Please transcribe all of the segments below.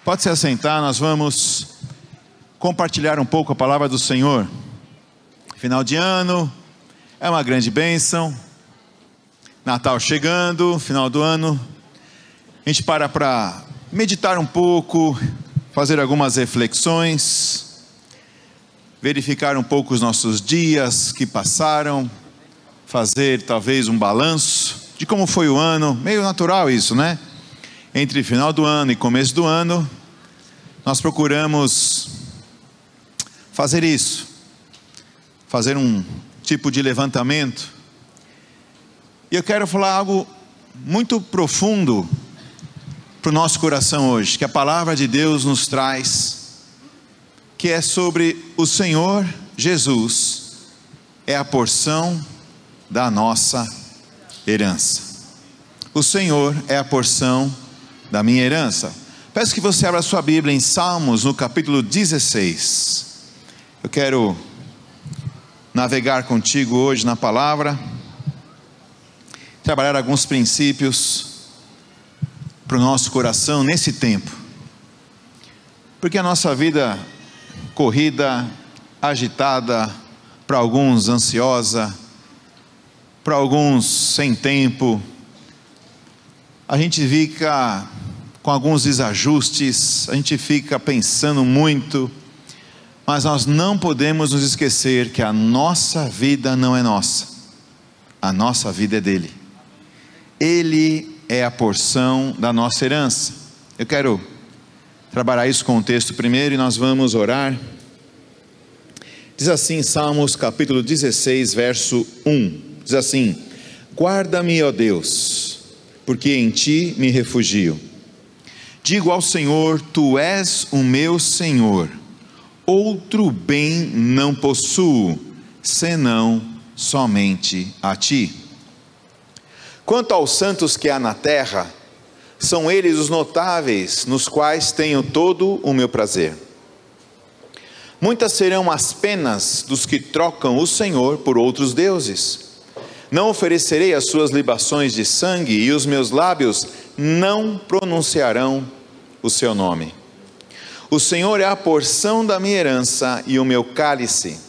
Pode se assentar, nós vamos compartilhar um pouco a palavra do Senhor. Final de ano, é uma grande bênção. Natal chegando, final do ano. A gente para meditar um pouco, fazer algumas reflexões, verificar um pouco os nossos dias que passaram, fazer talvez um balanço de como foi o ano, meio natural isso, né? Entre final do ano e começo do ano, nós procuramos fazer isso, fazer um tipo de levantamento. E eu quero falar algo muito profundo para o nosso coração hoje, que a palavra de Deus nos traz, que é sobre o Senhor Jesus, é a porção da nossa herança. O Senhor é a porção da minha herança. Peço que você abra a sua Bíblia em Salmos, no capítulo 16. Eu quero navegar contigo hoje na palavra, trabalhar alguns princípios para o nosso coração nesse tempo, porque a nossa vida corrida, agitada, para alguns ansiosa, para alguns sem tempo, a gente fica com alguns desajustes, a gente fica pensando muito, mas nós não podemos nos esquecer que a nossa vida não é nossa, a nossa vida é dele. Ele é a porção da nossa herança. Eu quero trabalhar isso com o texto primeiro e nós vamos orar. Diz assim, Salmos capítulo 16, verso 1, diz assim: guarda-me, ó Deus, porque em ti me refugio. Digo ao Senhor, tu és o meu Senhor, outro bem não possuo, senão somente a ti. Quanto aos santos que há na terra, são eles os notáveis, nos quais tenho todo o meu prazer. Muitas serão as penas dos que trocam o Senhor por outros deuses. Não oferecerei as suas libações de sangue, e os meus lábios não pronunciarão o seu nome. O Senhor é a porção da minha herança e o meu cálice.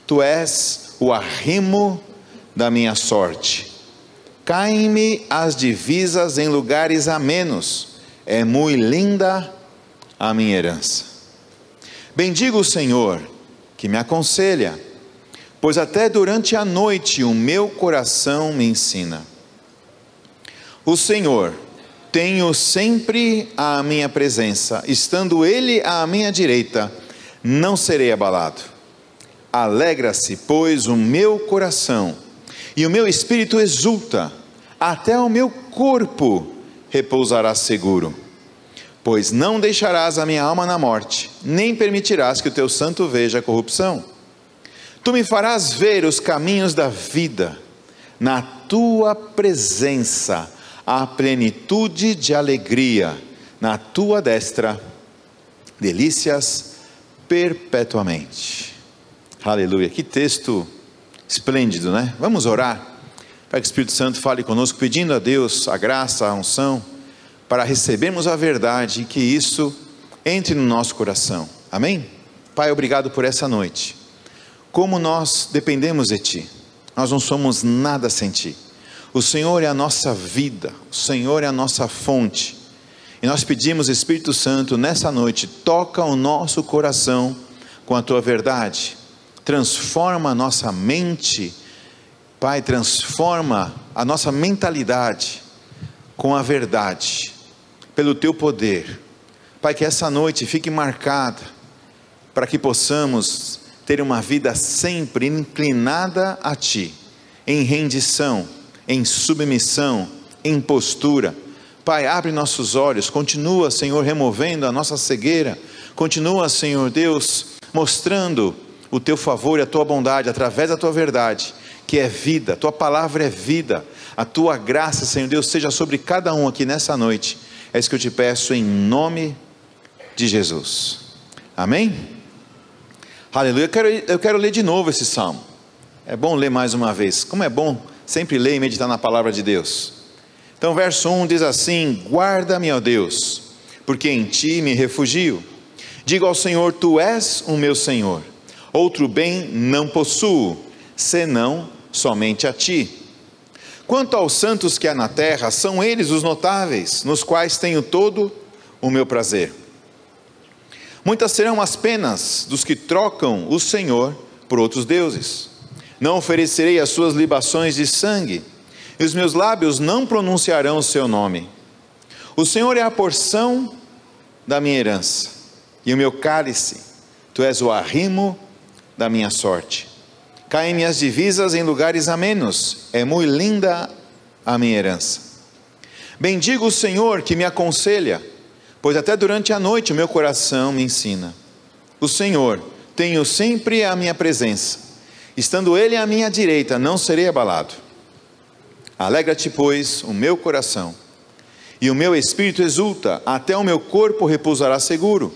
Tu és o arrimo da minha sorte. Caem-me as divisas em lugares amenos. É muito linda a minha herança. Bendigo o Senhor, que me aconselha, pois até durante a noite o meu coração me ensina. O Senhor tenho sempre à minha presença, estando Ele à minha direita, não serei abalado. Alegra-se, pois, o meu coração, e o meu espírito exulta, até o meu corpo repousará seguro. Pois não deixarás a minha alma na morte, nem permitirás que o teu santo veja a corrupção. Tu me farás ver os caminhos da vida, na tua presença há plenitude de alegria, na tua destra delícias perpetuamente. Aleluia, que texto esplêndido, né? Vamos orar, para que o Espírito Santo fale conosco, pedindo a Deus a graça, a unção, para recebermos a verdade, e que isso entre no nosso coração, amém? Pai, obrigado por essa noite. Como nós dependemos de Ti, nós não somos nada sem Ti. O Senhor é a nossa vida, o Senhor é a nossa fonte, e nós pedimos, Espírito Santo, nessa noite, toca o nosso coração com a Tua verdade, transforma a nossa mente, Pai, transforma a nossa mentalidade com a verdade, pelo Teu poder, Pai, que essa noite fique marcada, para que possamos ter uma vida sempre inclinada a Ti, em rendição, em submissão, em postura. Pai, abre nossos olhos, continua, Senhor, removendo a nossa cegueira, continua, Senhor Deus, mostrando o Teu favor e a Tua bondade, através da Tua verdade, que é vida, Tua palavra é vida, a Tua graça, Senhor Deus, seja sobre cada um aqui nessa noite, é isso que eu te peço em nome de Jesus, amém? Aleluia. Eu quero ler de novo esse salmo. É bom ler mais uma vez. Como é bom sempre ler e meditar na palavra de Deus. Então verso 1 diz assim: guarda-me, ó Deus, porque em ti me refugio. Digo ao Senhor, tu és o meu Senhor. Outro bem não possuo, senão somente a ti. Quanto aos santos que há na terra, são eles os notáveis, nos quais tenho todo o meu prazer. Muitas serão as penas dos que trocam o Senhor por outros deuses. Não oferecerei as suas libações de sangue, e os meus lábios não pronunciarão o seu nome. O Senhor é a porção da minha herança, e o meu cálice, tu és o arrimo da minha sorte. Caem minhas divisas em lugares amenos, é muito linda a minha herança. Bendigo o Senhor que me aconselha, pois até durante a noite o meu coração me ensina. O Senhor, tenho sempre a minha presença, estando Ele à minha direita, não serei abalado. Alegra-te, pois, o meu coração, e o meu espírito exulta, até o meu corpo repousará seguro,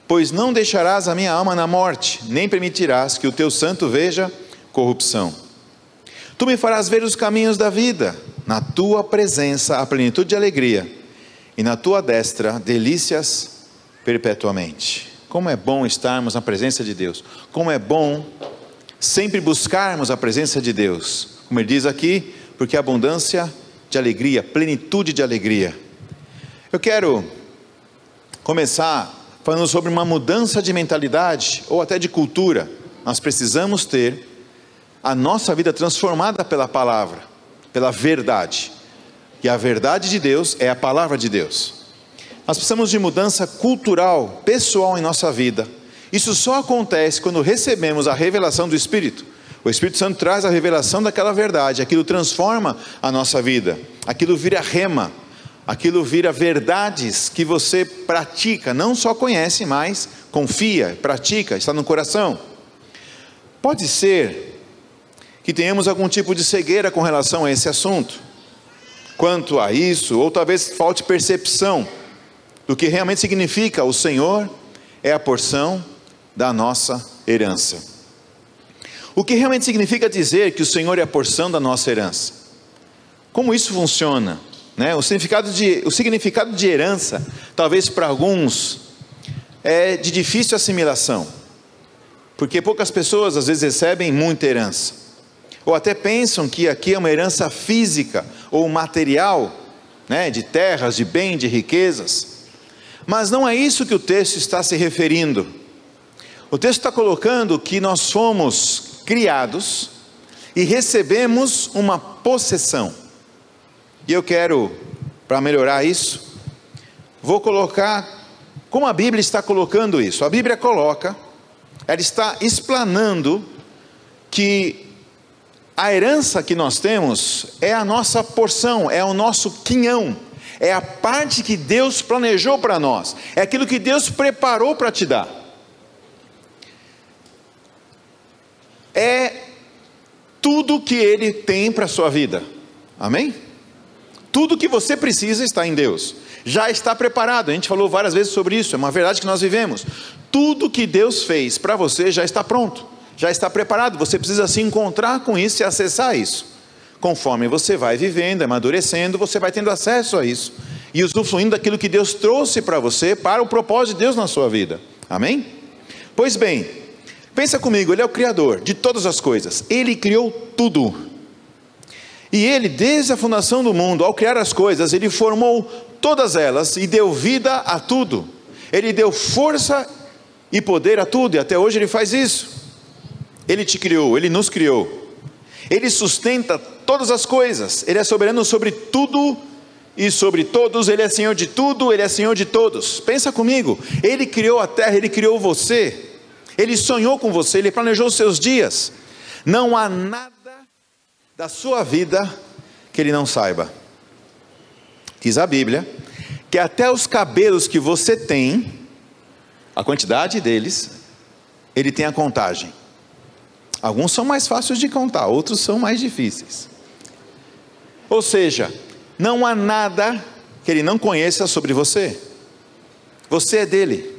pois não deixarás a minha alma na morte, nem permitirás que o teu santo veja corrupção. Tu me farás ver os caminhos da vida, na tua presença a plenitude de alegria, e na tua destra delícias perpetuamente. Como é bom estarmos na presença de Deus, como é bom sempre buscarmos a presença de Deus, como ele diz aqui, porque abundância de alegria, plenitude de alegria. Eu quero começar falando sobre uma mudança de mentalidade, ou até de cultura. Nós precisamos ter a nossa vida transformada pela palavra, pela verdade, e a verdade de Deus é a palavra de Deus. Nós precisamos de mudança cultural, pessoal em nossa vida. Isso só acontece quando recebemos a revelação do Espírito. O Espírito Santo traz a revelação daquela verdade, aquilo transforma a nossa vida, aquilo vira rema, aquilo vira verdades que você pratica, não só conhece, mas confia, pratica, está no coração. Pode ser que tenhamos algum tipo de cegueira com relação a esse assunto, quanto a isso, ou talvez falte percepção do que realmente significa o Senhor é a porção da nossa herança. O que realmente significa dizer que o Senhor é a porção da nossa herança? Como isso funciona? O significado de herança, talvez para alguns, é de difícil assimilação, porque poucas pessoas às vezes recebem muita herança, ou até pensam que aqui é uma herança física ou material, de terras, de bens, de riquezas, mas não é isso que o texto está se referindo. O texto está colocando que nós fomos criados e recebemos uma possessão. E eu quero, para melhorar isso, vou colocar como a Bíblia está colocando isso. A Bíblia ela está explanando que a herança que nós temos é a nossa porção, é o nosso quinhão, é a parte que Deus planejou para nós, é aquilo que Deus preparou para te dar. É tudo que Ele tem para a sua vida, amém? Tudo que você precisa está em Deus, já está preparado. A gente falou várias vezes sobre isso, é uma verdade que nós vivemos. Tudo que Deus fez para você já está pronto, já está preparado. Você precisa se encontrar com isso e acessar isso. Conforme você vai vivendo, amadurecendo, você vai tendo acesso a isso e usufruindo daquilo que Deus trouxe para você, para o propósito de Deus na sua vida, amém? Pois bem, pensa comigo, Ele é o Criador de todas as coisas, Ele criou tudo. E Ele, desde a fundação do mundo, ao criar as coisas, Ele formou todas elas e deu vida a tudo. Ele deu força e poder a tudo, e até hoje Ele faz isso. Ele te criou, Ele nos criou. Ele sustenta todas as coisas. Ele é soberano sobre tudo e sobre todos. Ele é Senhor de tudo, Ele é Senhor de todos. Pensa comigo, Ele criou a terra, Ele criou você. Ele sonhou com você, Ele planejou os seus dias. Não há nada da sua vida que Ele não saiba. Diz a Bíblia que até os cabelos que você tem, a quantidade deles, Ele tem a contagem. Alguns são mais fáceis de contar, outros são mais difíceis. Ou seja, não há nada que Ele não conheça sobre você. Você é dele.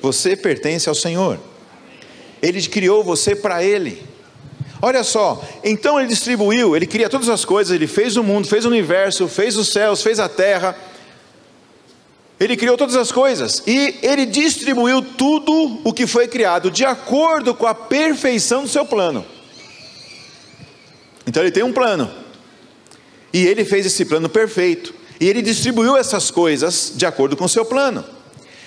Você pertence ao Senhor. Ele criou você para Ele. Olha só, então Ele distribuiu, Ele cria todas as coisas, Ele fez o mundo, fez o universo, fez os céus, fez a terra, Ele criou todas as coisas e Ele distribuiu tudo o que foi criado de acordo com a perfeição do seu plano. Então Ele tem um plano e Ele fez esse plano perfeito e Ele distribuiu essas coisas de acordo com o seu plano.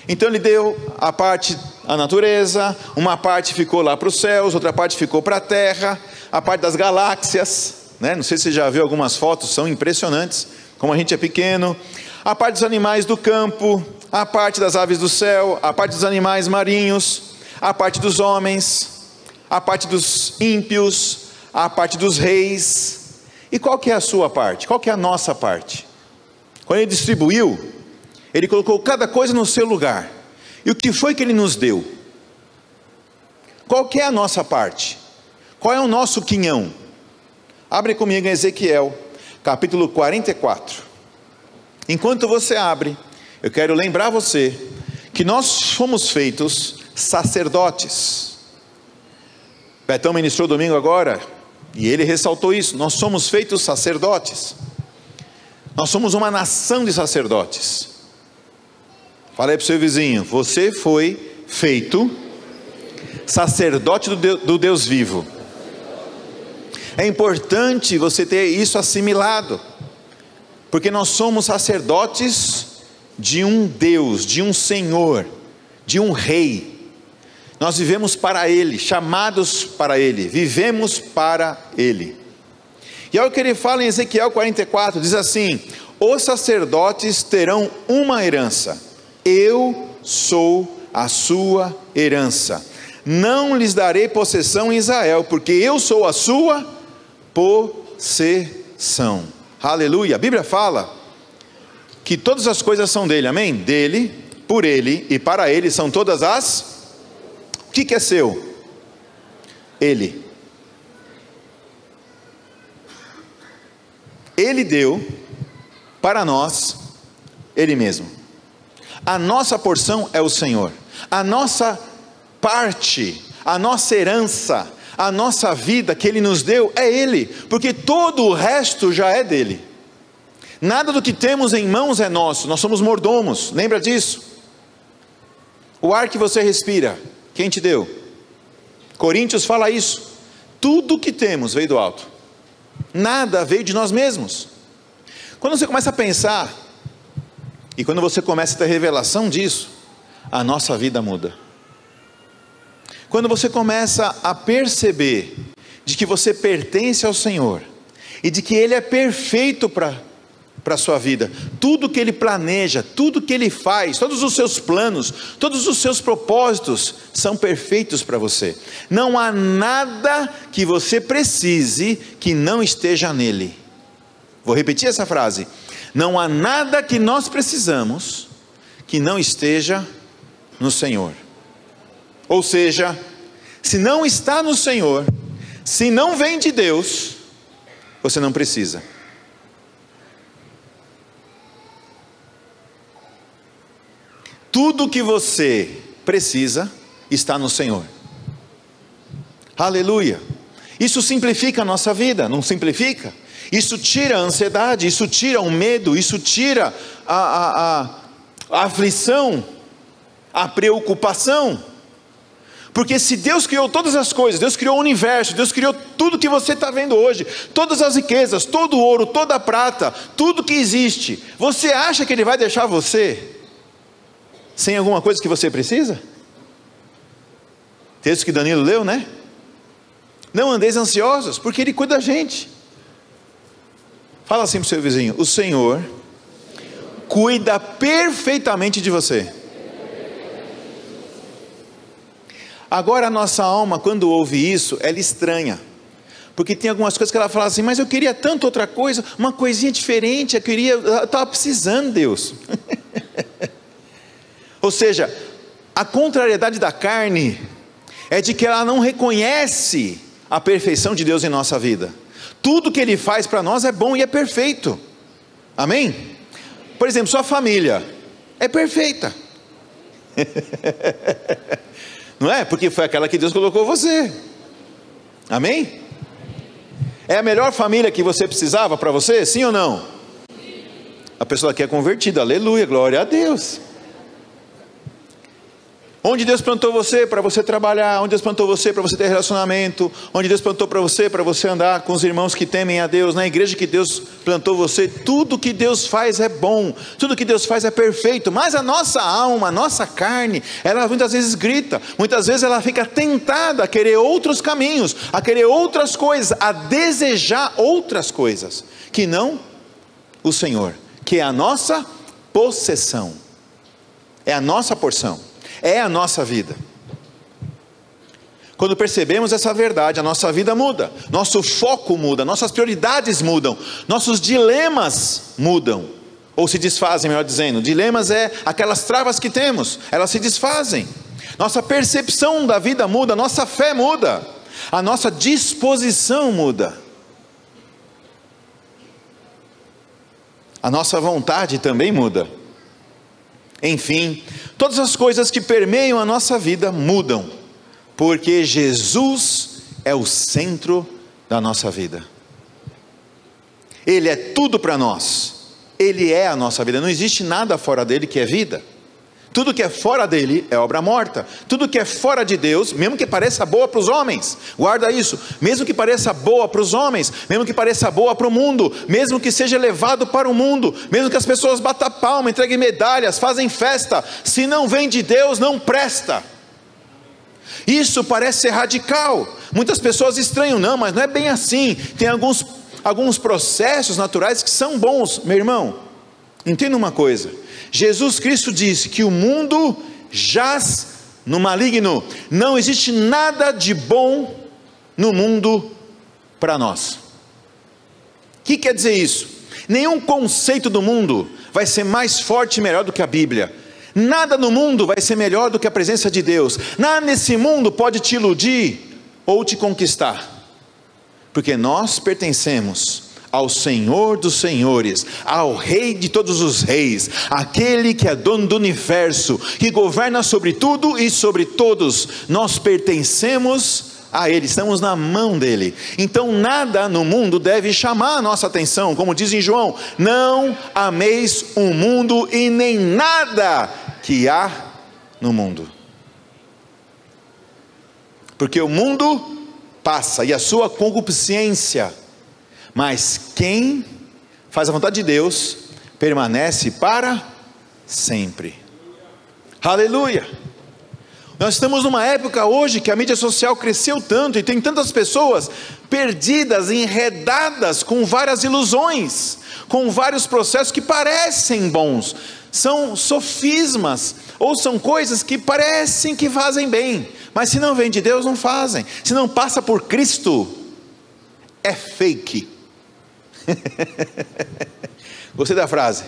Então Ele deu a parte à natureza, uma parte ficou lá para os céus, outra parte ficou para a terra, a parte das galáxias, né? Não sei se você já viu algumas fotos, são impressionantes, como a gente é pequeno. A parte dos animais do campo, a parte das aves do céu, a parte dos animais marinhos, a parte dos homens, a parte dos ímpios, a parte dos reis. E qual que é a sua parte? Qual que é a nossa parte? Quando Ele distribuiu, Ele colocou cada coisa no seu lugar. E o que foi que Ele nos deu? Qual que é a nossa parte? Qual é o nosso quinhão? Abre comigo em Ezequiel, capítulo 44. Enquanto você abre, eu quero lembrar você que nós fomos feitos sacerdotes. Betão ministrou domingo agora e ele ressaltou isso. Nós somos feitos sacerdotes. Nós somos uma nação de sacerdotes. Falei para o seu vizinho: você foi feito sacerdote do Deus vivo. É importante você ter isso assimilado, porque nós somos sacerdotes de um Deus, de um Senhor, de um Rei. Nós vivemos para Ele, chamados para Ele, vivemos para Ele. E olha o que Ele fala em Ezequiel 44, diz assim: os sacerdotes terão uma herança, eu sou a sua herança, não lhes darei possessão em Israel, porque eu sou a sua possessão. Aleluia. A Bíblia fala que todas as coisas são dele, amém? Dele, por ele e para ele são todas as... O que é seu? Ele. Ele deu para nós Ele mesmo. A nossa porção é o Senhor. A nossa parte, a nossa herança, a nossa vida que Ele nos deu é Ele, porque todo o resto já é dele. Nada do que temos em mãos é nosso, nós somos mordomos, lembra disso? O ar que você respira, quem te deu? Coríntios fala isso. Tudo que temos veio do alto, nada veio de nós mesmos. Quando você começa a pensar, e quando você começa a ter revelação disso, a nossa vida muda. Quando você começa a perceber de que você pertence ao Senhor e de que Ele é perfeito para a sua vida, tudo que Ele planeja, tudo que Ele faz, todos os seus planos, todos os seus propósitos são perfeitos para você. Não há nada que você precise que não esteja nele. Vou repetir essa frase: não há nada que nós precisamos que não esteja no Senhor. Ou seja, se não está no Senhor, se não vem de Deus, você não precisa. Tudo que você precisa está no Senhor. Aleluia. Isso simplifica a nossa vida, não simplifica? Isso tira a ansiedade, isso tira o medo, isso tira a aflição, a preocupação. Porque se Deus criou todas as coisas, Deus criou o universo, Deus criou tudo que você está vendo hoje, todas as riquezas, todo o ouro, toda a prata, tudo que existe, você acha que Ele vai deixar você sem alguma coisa que você precisa? Texto que Danilo leu, né? Não andeis ansiosos, porque Ele cuida da gente. Fala assim para o seu vizinho: o Senhor cuida perfeitamente de você. Agora a nossa alma, quando ouve isso, ela estranha, porque tem algumas coisas que ela fala assim: mas eu queria tanto outra coisa, uma coisinha diferente, eu estava precisando, Deus. Ou seja, a contrariedade da carne é de que ela não reconhece a perfeição de Deus em nossa vida. Tudo que Ele faz para nós é bom e é perfeito, amém? Por exemplo, sua família é perfeita, não é? Porque foi aquela que Deus colocou você, amém? É a melhor família que você precisava para você, sim ou não? A pessoa aqui é convertida, aleluia, glória a Deus. Onde Deus plantou você para você trabalhar, onde Deus plantou você para você ter relacionamento, onde Deus plantou para você andar com os irmãos que temem a Deus, na igreja que Deus plantou você, tudo que Deus faz é bom, tudo que Deus faz é perfeito, mas a nossa alma, a nossa carne, ela muitas vezes grita, muitas vezes ela fica tentada a querer outros caminhos, a querer outras coisas, a desejar outras coisas, que não o Senhor, que é a nossa possessão, é a nossa porção, é a nossa vida. Quando percebemos essa verdade, a nossa vida muda, nosso foco muda, nossas prioridades mudam, nossos dilemas mudam, ou se desfazem, melhor dizendo. Dilemas é aquelas travas que temos, elas se desfazem, nossa percepção da vida muda, nossa fé muda, a nossa disposição muda, a nossa vontade também muda. Enfim, todas as coisas que permeiam a nossa vida mudam, porque Jesus é o centro da nossa vida. Ele é tudo para nós, Ele é a nossa vida, não existe nada fora dele que é vida. Tudo que é fora dele é obra morta. Tudo que é fora de Deus, mesmo que pareça boa para os homens, guarda isso, mesmo que pareça boa para os homens, mesmo que pareça boa para o mundo, mesmo que seja levado para o mundo, mesmo que as pessoas batam palma, entreguem medalhas, fazem festa, se não vem de Deus, não presta. Isso parece ser radical, muitas pessoas estranham, não, mas não é bem assim, tem alguns processos naturais que são bons. Meu irmão, entenda uma coisa, Jesus Cristo disse que o mundo jaz no maligno, não existe nada de bom no mundo para nós. O que quer dizer isso? Nenhum conceito do mundo vai ser mais forte e melhor do que a Bíblia, nada no mundo vai ser melhor do que a presença de Deus, nada nesse mundo pode te iludir ou te conquistar, porque nós pertencemos ao Senhor dos senhores, ao Rei de todos os reis, aquele que é dono do universo, que governa sobre tudo e sobre todos. Nós pertencemos a Ele, estamos na mão dEle. Então nada no mundo deve chamar a nossa atenção, como diz em João: não ameis o mundo e nem nada que há no mundo, porque o mundo passa e a sua concupiscência, mas quem faz a vontade de Deus permanece para sempre. Aleluia! Nós estamos numa época hoje que a mídia social cresceu tanto e tem tantas pessoas perdidas, enredadas com várias ilusões, com vários processos que parecem bons, são sofismas, ou são coisas que parecem que fazem bem, mas se não vem de Deus não fazem, se não passa por Cristo, é fake. Gostei da frase,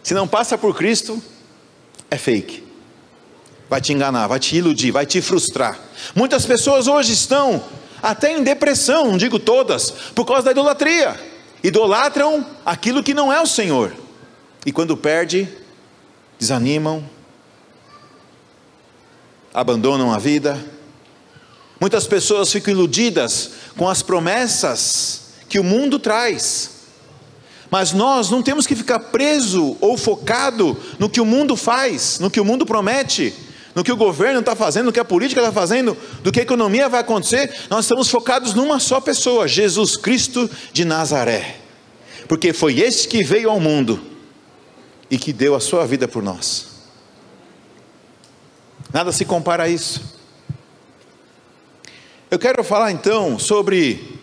se não passa por Cristo, é fake, vai te enganar, vai te iludir, vai te frustrar. Muitas pessoas hoje estão até em depressão, não digo todas, por causa da idolatria, idolatram aquilo que não é o Senhor, e quando perde, desanimam, abandonam a vida. Muitas pessoas ficam iludidas com as promessas que o mundo traz, mas nós não temos que ficar preso ou focado no que o mundo faz, no que o mundo promete, no que o governo está fazendo, no que a política está fazendo, do que a economia vai acontecer. Nós estamos focados numa só pessoa, Jesus Cristo de Nazaré, porque foi esse que veio ao mundo e que deu a sua vida por nós. Nada se compara a isso. Eu quero falar então sobre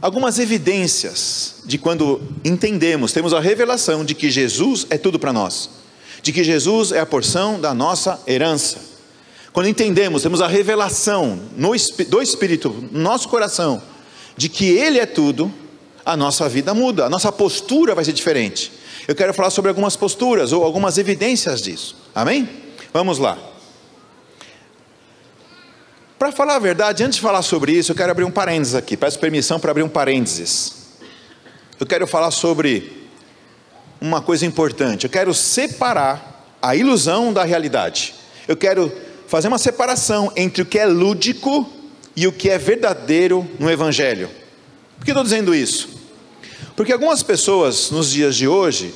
algumas evidências de quando entendemos, temos a revelação de que Jesus é tudo para nós, de que Jesus é a porção da nossa herança. Quando entendemos, temos a revelação do Espírito no nosso coração, de que Ele é tudo, a nossa vida muda, a nossa postura vai ser diferente. Eu quero falar sobre algumas posturas, ou algumas evidências disso, amém? Vamos lá. Para falar a verdade, antes de falar sobre isso, eu quero abrir um parênteses aqui, peço permissão para abrir um parênteses. Eu quero falar sobre uma coisa importante, eu quero separar a ilusão da realidade. Eu quero fazer uma separação entre o que é lúdico e o que é verdadeiro no Evangelho. Por que estou dizendo isso? Porque algumas pessoas nos dias de hoje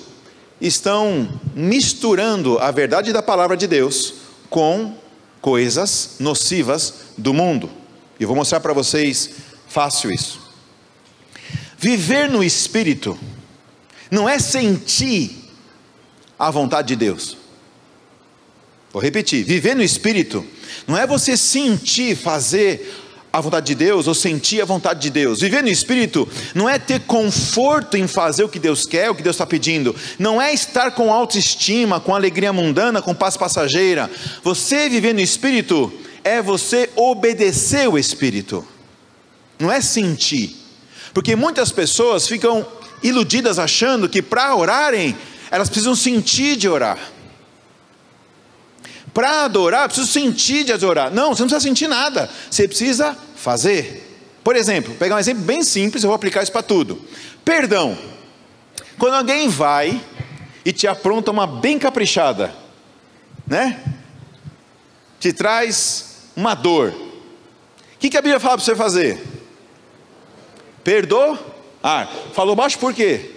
estão misturando a verdade da palavra de Deus com coisas nocivas do mundo. Eu vou mostrar para vocês fácil isso. Viver no Espírito não é sentir a vontade de Deus. Vou repetir, viver no Espírito não é você sentir fazer a vontade de Deus ou sentir a vontade de Deus. Viver no Espírito não é ter conforto em fazer o que Deus quer, o que Deus está pedindo. Não é estar com autoestima, com alegria mundana, com paz passageira. Você viver no Espírito é você obedecer o Espírito. Não é sentir. Porque muitas pessoas ficam iludidas achando que para orarem, elas precisam sentir de orar. Para adorar, preciso sentir de adorar. Não, você não precisa sentir nada. Você precisa fazer. Por exemplo, vou pegar um exemplo bem simples, eu vou aplicar isso para tudo. Perdão. Quando alguém vai e te apronta uma bem caprichada, né? Te traz uma dor. O que a Bíblia fala para você fazer? Perdoar. Falou baixo por quê?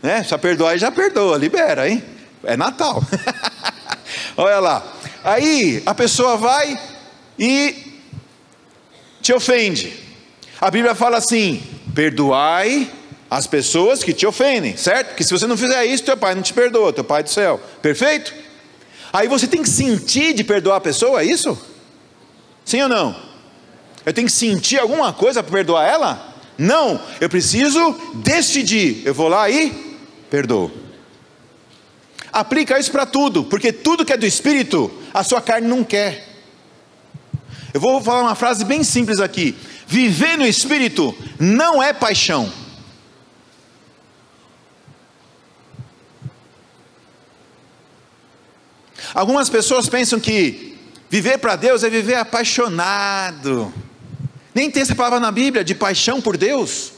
Né? Já perdoar e já perdoa, libera, hein? É Natal. Olha lá. Aí a pessoa vai e te ofende. A Bíblia fala assim: perdoai as pessoas que te ofendem, certo? Que se você não fizer isso, teu pai não te perdoa, teu pai do céu. Perfeito? Aí você tem que sentir de perdoar a pessoa, é isso? Sim ou não? Eu tenho que sentir alguma coisa para perdoar ela? Não, eu preciso decidir. Eu vou lá e perdoo. Aplica isso para tudo, porque tudo que é do Espírito, a sua carne não quer. Eu vou falar uma frase bem simples aqui: viver no Espírito não é paixão. Algumas pessoas pensam que viver para Deus é viver apaixonado. Nem tem essa palavra na Bíblia, de paixão por Deus.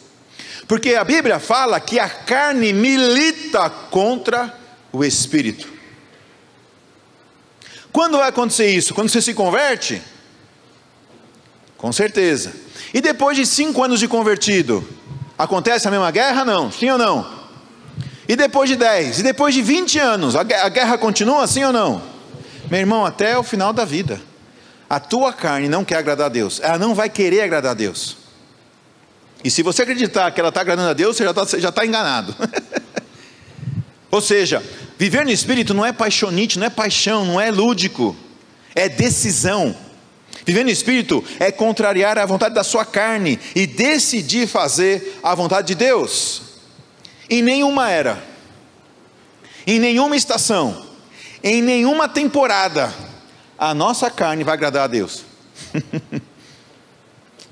Porque a Bíblia fala que a carne milita contra o Espírito. Quando vai acontecer isso? Quando você se converte? Com certeza. E depois de 5 anos de convertido, acontece a mesma guerra? Não, sim ou não? E depois de 10? E depois de 20 anos, a guerra continua, sim ou não? Meu irmão, até o final da vida, a tua carne não quer agradar a Deus. Ela não vai querer agradar a Deus. E se você acreditar que ela está agradando a Deus, você já está enganado. Ou seja, viver no Espírito não é paixonite, não é paixão, não é lúdico, é decisão. Viver no Espírito é contrariar a vontade da sua carne e decidir fazer a vontade de Deus. Em nenhuma era, em nenhuma estação, em nenhuma temporada, a nossa carne vai agradar a Deus.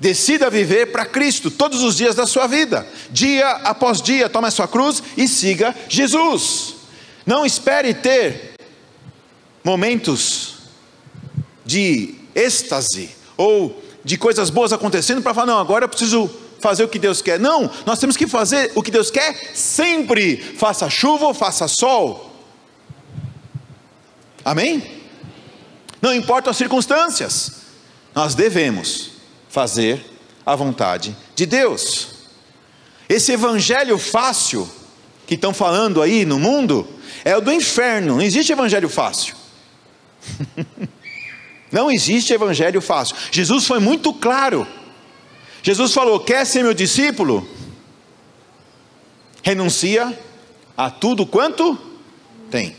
Decida viver para Cristo todos os dias da sua vida, dia após dia. Tome a sua cruz e siga Jesus. Não espere ter momentos de êxtase ou de coisas boas acontecendo para falar: não, agora eu preciso fazer o que Deus quer. Não, nós temos que fazer o que Deus quer sempre, faça chuva ou faça sol. Amém? Não importam as circunstâncias, nós devemos fazer a vontade de Deus. Esse evangelho fácil que estão falando aí no mundo é o do inferno. Não existe evangelho fácil. Não existe evangelho fácil. Jesus foi muito claro. Jesus falou: quer ser meu discípulo? Renuncia a tudo quanto tem.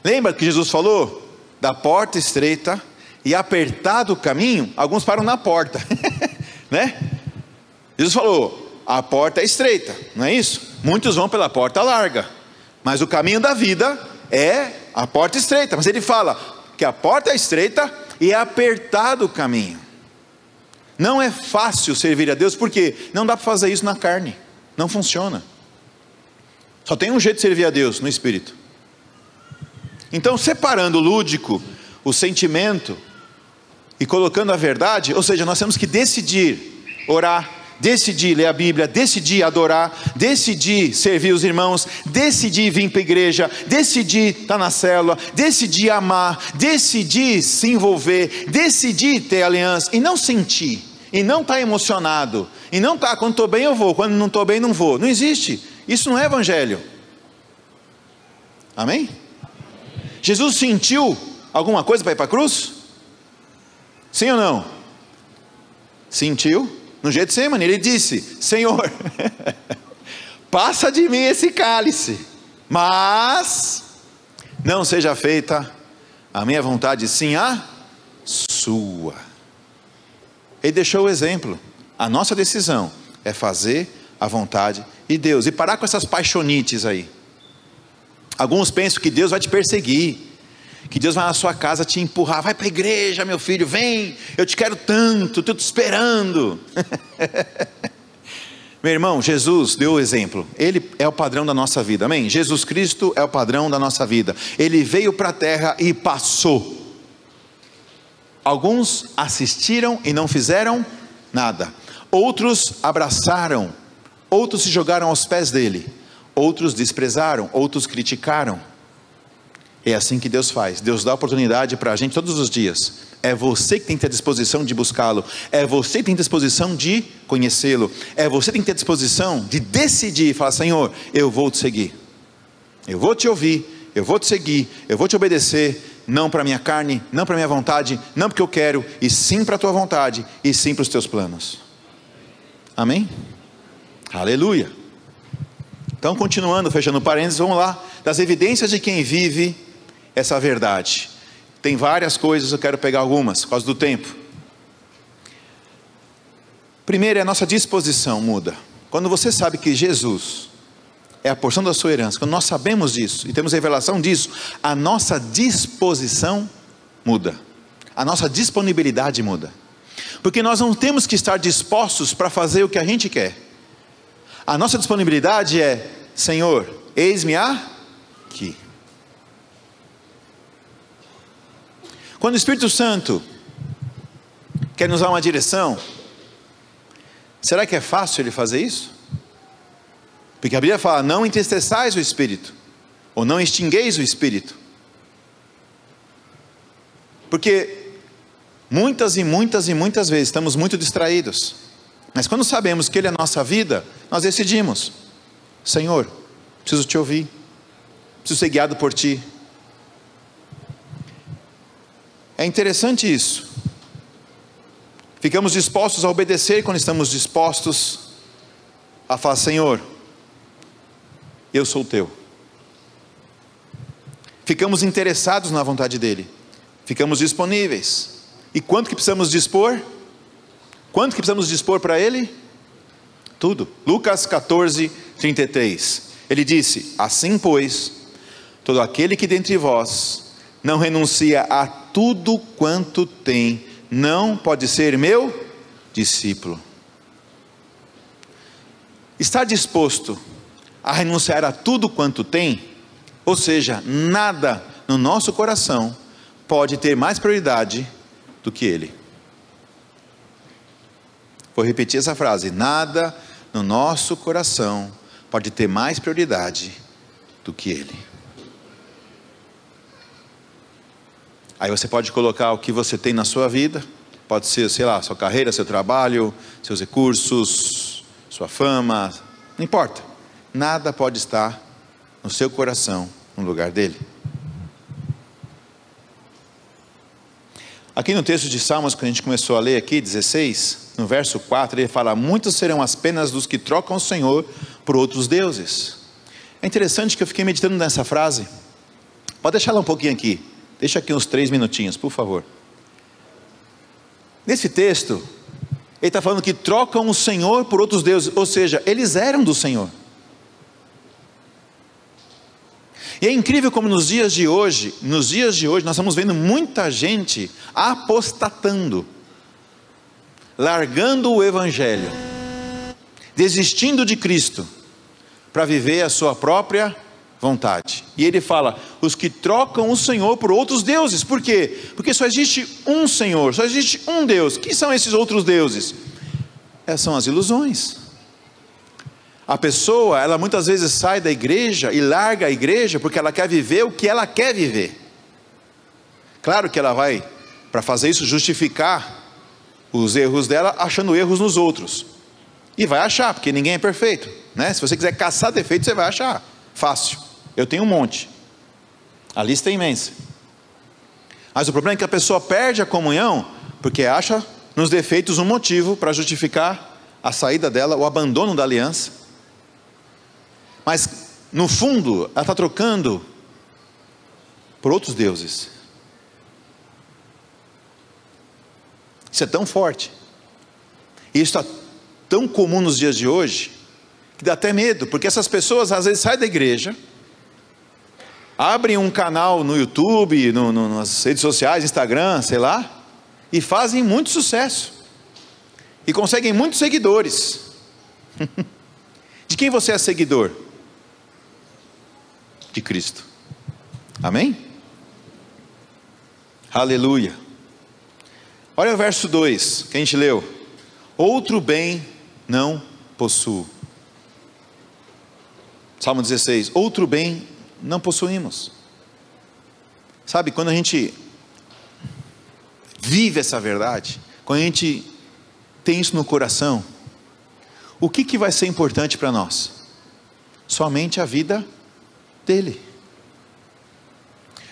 Lembra que Jesus falou da porta estreita e apertado o caminho? Alguns param na porta, né? Jesus falou: a porta é estreita, não é isso? Muitos vão pela porta larga, mas o caminho da vida é a porta estreita. Mas ele fala que a porta é estreita e é apertado o caminho. Não é fácil servir a Deus, porque não dá para fazer isso na carne, não funciona. Só tem um jeito de servir a Deus: no Espírito. Então, separando o lúdico, o sentimento, e colocando a verdade, ou seja, nós temos que decidir orar, decidir ler a Bíblia, decidir adorar, decidir servir os irmãos, decidir vir para a igreja, decidir estar na célula, decidir amar, decidir se envolver, decidir ter aliança, e não sentir, e não estar emocionado, e não estar: quando estou bem eu vou, quando não estou bem não vou. Não existe, isso não é evangelho. Amém? Jesus sentiu alguma coisa para ir para a cruz? Sim ou não? Sentiu. No Getsemane ele disse: Senhor, passa de mim esse cálice, mas não seja feita a minha vontade, sim a sua. Ele deixou o exemplo. A nossa decisão é fazer a vontade de Deus e parar com essas paixonites aí. Alguns pensam que Deus vai te perseguir, que Deus vai na sua casa te empurrar: vai para a igreja, meu filho, vem, eu te quero tanto, estou te esperando. Meu irmão, Jesus deu o exemplo. Ele é o padrão da nossa vida, amém? Jesus Cristo é o padrão da nossa vida. Ele veio para a terra e passou. Alguns assistiram e não fizeram nada. Outros abraçaram, outros se jogaram aos pés dele, outros desprezaram, outros criticaram. É assim que Deus faz. Deus dá oportunidade para a gente todos os dias. É você que tem que ter disposição de buscá-lo. É você que tem disposição de conhecê-lo. É você que tem que ter disposição de decidir, falar: Senhor, eu vou te seguir, eu vou te ouvir, eu vou te seguir, eu vou te obedecer. Não para a minha carne, não para a minha vontade, não porque eu quero, e sim para a tua vontade, e sim para os teus planos. Amém? Aleluia. Então, continuando, fechando parênteses, vamos lá, das evidências de quem vive essa verdade. Tem várias coisas, eu quero pegar algumas, por causa do tempo. Primeiro é a nossa disposição muda. Quando você sabe que Jesus é a porção da sua herança, quando nós sabemos disso, e temos revelação disso, a nossa disposição muda. A nossa disponibilidade muda. Porque nós não temos que estar dispostos para fazer o que a gente quer. A nossa disponibilidade é: Senhor, eis-me aqui. Quando o Espírito Santo quer nos dar uma direção, será que é fácil ele fazer isso? Porque a Bíblia fala: não entristeçais o Espírito, ou não extingueis o Espírito. Porque muitas vezes estamos muito distraídos. Mas quando sabemos que Ele é a nossa vida, nós decidimos: Senhor, preciso te ouvir, preciso ser guiado por Ti. É interessante isso. Ficamos dispostos a obedecer quando estamos dispostos a falar: Senhor, eu sou Teu. Ficamos interessados na vontade dEle, ficamos disponíveis. E quanto que precisamos dispor? Quanto que precisamos dispor para Ele? Tudo. Lucas 14, 33. Ele disse: assim pois, todo aquele que dentre vós não renuncia a tudo quanto tem, não pode ser meu discípulo. Estar disposto a renunciar a tudo quanto tem, ou seja, nada no nosso coração pode ter mais prioridade do que Ele. Vou repetir essa frase: nada no nosso coração pode ter mais prioridade do que Ele. Aí você pode colocar o que você tem na sua vida, pode ser, sei lá, sua carreira, seu trabalho, seus recursos, sua fama, não importa. Nada pode estar no seu coração no lugar dele. Aqui no texto de Salmos, que a gente começou a ler aqui, 16, no verso 4, ele fala: muitas serão as penas dos que trocam o Senhor por outros deuses. É interessante que eu fiquei meditando nessa frase. Pode deixar ela um pouquinho aqui. Deixa aqui uns 3 minutinhos, por favor. Nesse texto, ele está falando que trocam o Senhor por outros deuses, ou seja, eles eram do Senhor. E é incrível como nos dias de hoje, nós estamos vendo muita gente apostatando, largando o Evangelho, desistindo de Cristo, para viver a sua própria vontade. E ele fala: os que trocam o Senhor por outros deuses. Por quê? Porque só existe um Senhor, só existe um Deus. Quem são esses outros deuses? São as ilusões. A pessoa, ela muitas vezes sai da igreja e larga a igreja porque ela quer viver o que ela quer viver. Claro que ela vai, para fazer isso, justificar os erros dela, achando erros nos outros. E vai achar, porque ninguém é perfeito, né? Se você quiser caçar defeito, você vai achar. Fácil. Eu tenho um monte. A lista é imensa. Mas o problema é que a pessoa perde a comunhão porque acha nos defeitos um motivo para justificar a saída dela, o abandono da aliança. Mas no fundo ela está trocando por outros deuses. Isso é tão forte, e isso está tão comum nos dias de hoje, que dá até medo, porque essas pessoas às vezes saem da igreja, abrem um canal no YouTube, nas redes sociais, Instagram, sei lá, e fazem muito sucesso, e conseguem muitos seguidores. De quem você é seguidor? De Cristo. Amém? Aleluia. Olha o verso 2 que a gente leu: outro bem não possuo. Salmo 16: outro bem não possuímos. Sabe, quando a gente vive essa verdade, quando a gente tem isso no coração, o que vai ser importante para nós? Somente a vida dele.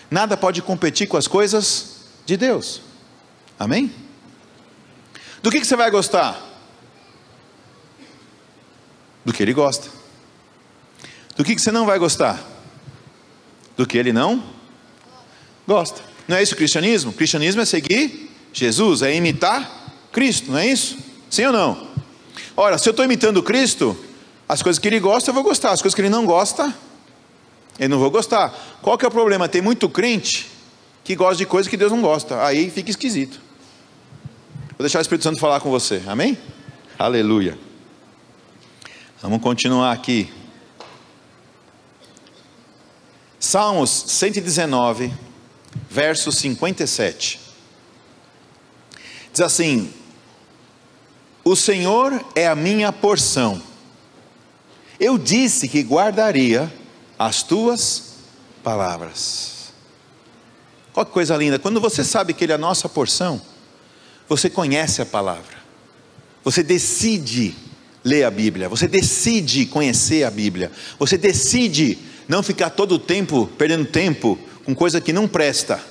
Nada pode competir com as coisas de Deus. Amém? Do que você vai gostar? Do que ele gosta. Do que você não vai gostar? Do que ele não gosta. Não é isso o cristianismo? O cristianismo é seguir Jesus, é imitar Cristo, não é isso? Sim ou não? Ora, se eu estou imitando Cristo, as coisas que ele gosta eu vou gostar, as coisas que ele não gosta eu não vou gostar. Qual que é o problema? Tem muito crente que gosta de coisas que Deus não gosta, aí fica esquisito. Vou deixar o Espírito Santo falar com você, amém? Aleluia. Vamos continuar aqui. Salmos 119, verso 57. Diz assim: o Senhor é a minha porção, eu disse que guardaria as tuas palavras. Olha que coisa linda, quando você sabe que Ele é a nossa porção, você conhece a palavra, você decide ler a Bíblia, você decide conhecer a Bíblia, você decide não ficar todo o tempo perdendo tempo com coisa que não presta,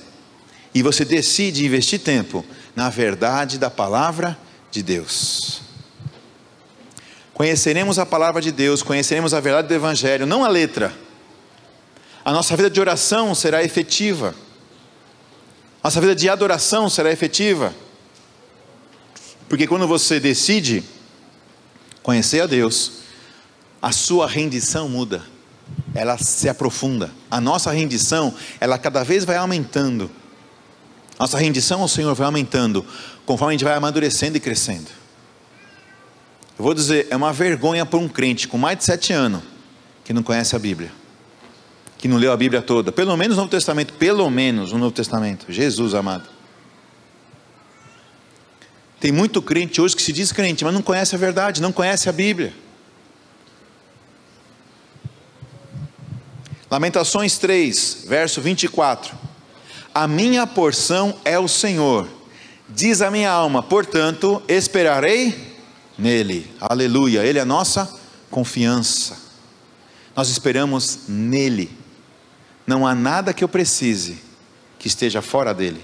e você decide investir tempo na verdade da palavra de Deus. Conheceremos a palavra de Deus, conheceremos a verdade do Evangelho, não a letra. A nossa vida de oração será efetiva, nossa vida de adoração será efetiva, porque quando você decide conhecer a Deus, a sua rendição muda, ela se aprofunda. A nossa rendição, ela cada vez vai aumentando. Nossa rendição ao Senhor vai aumentando, conforme a gente vai amadurecendo e crescendo. Eu vou dizer, é uma vergonha para um crente com mais de 7 anos, que não conhece a Bíblia, que não leu a Bíblia toda, pelo menos no Novo Testamento, pelo menos no Novo Testamento, Jesus amado. Tem muito crente hoje que se diz crente, mas não conhece a verdade, não conhece a Bíblia. Lamentações 3, verso 24. A minha porção é o Senhor, diz a minha alma, portanto esperarei nele. Aleluia, Ele é a nossa confiança, nós esperamos nele. Não há nada que eu precise que esteja fora dele.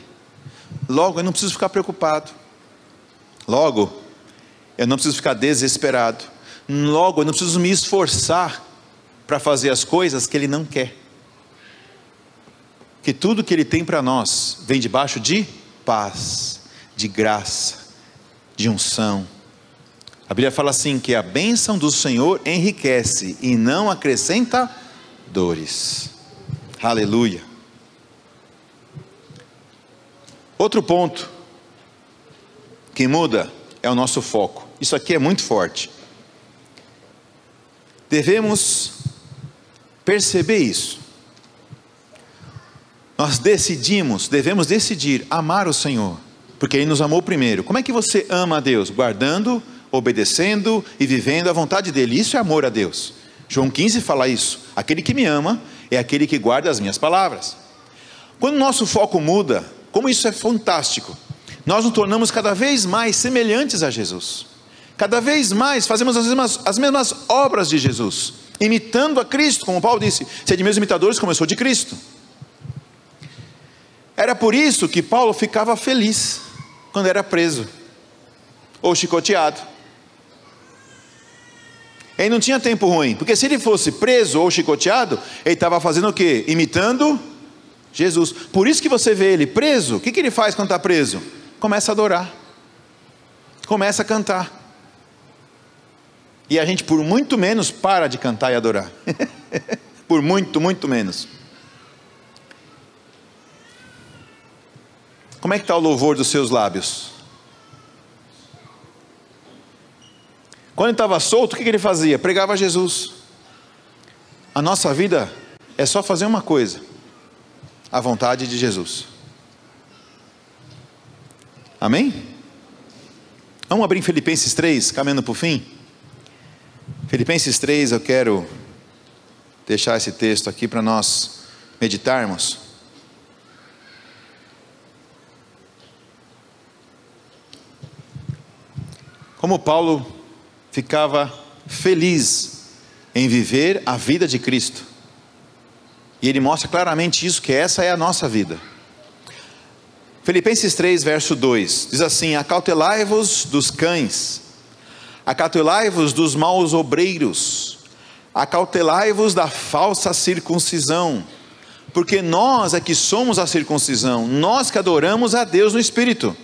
Logo eu não preciso ficar preocupado, logo eu não preciso ficar desesperado, logo eu não preciso me esforçar para fazer as coisas que ele não quer, que tudo que ele tem para nós vem debaixo de paz, de graça, de unção. A Bíblia fala assim, que a bênção do Senhor enriquece e não acrescenta dores. Aleluia. Outro ponto que muda é o nosso foco. Isso aqui é muito forte. Devemos perceber isso. Nós devemos decidir amar o Senhor, porque Ele nos amou primeiro. Como é que você ama a Deus? Guardando, obedecendo e vivendo a vontade dEle. Isso é amor a Deus. João 15 fala isso. Aquele que me ama é aquele que guarda as minhas palavras. Quando o nosso foco muda, como isso é fantástico, nós nos tornamos cada vez mais semelhantes a Jesus. Cada vez mais fazemos as mesmas obras de Jesus, imitando a Cristo, como Paulo disse, sede meus imitadores como eu sou de Cristo. Era por isso que Paulo ficava feliz quando era preso ou chicoteado. Ele não tinha tempo ruim, porque se ele fosse preso ou chicoteado, ele estava fazendo o quê? Imitando Jesus. Por isso que você vê ele preso. O que ele faz quando está preso? Começa a adorar, começa a cantar. E a gente por muito menos para de cantar e adorar. Por muito, muito menos. Como é que está o louvor dos seus lábios? Quando ele estava solto, o que ele fazia? Pregava Jesus. A nossa vida é só fazer uma coisa: a vontade de Jesus. Amém? Vamos abrir em Filipenses 3, caminhando para o fim. Filipenses 3, eu quero deixar esse texto aqui para nós meditarmos. Como Paulo ficava feliz em viver a vida de Cristo. E ele mostra claramente isso, que essa é a nossa vida. Filipenses 3, verso 2, diz assim: acautelai-vos dos cães, acautelai-vos dos maus obreiros, acautelai-vos da falsa circuncisão, porque nós é que somos a circuncisão, nós que adoramos a Deus no Espírito,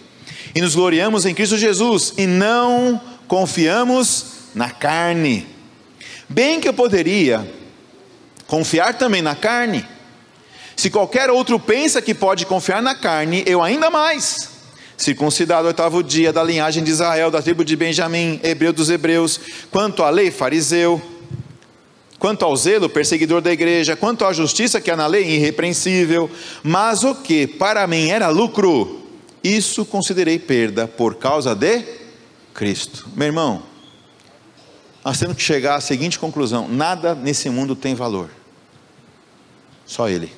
e nos gloriamos em Cristo Jesus, e não confiamos na carne. Bem que eu poderia confiar também na carne. Se qualquer outro pensa que pode confiar na carne, eu ainda mais. Circuncidado ao 8º dia, da linhagem de Israel, da tribo de Benjamim, hebreu dos hebreus, quanto à lei, fariseu, quanto ao zelo, perseguidor da igreja, quanto à justiça que há na lei, irrepreensível. Mas o que para mim era lucro, isso considerei perda por causa de Cristo. Meu irmão, nós temos que chegar à seguinte conclusão: nada nesse mundo tem valor, só Ele,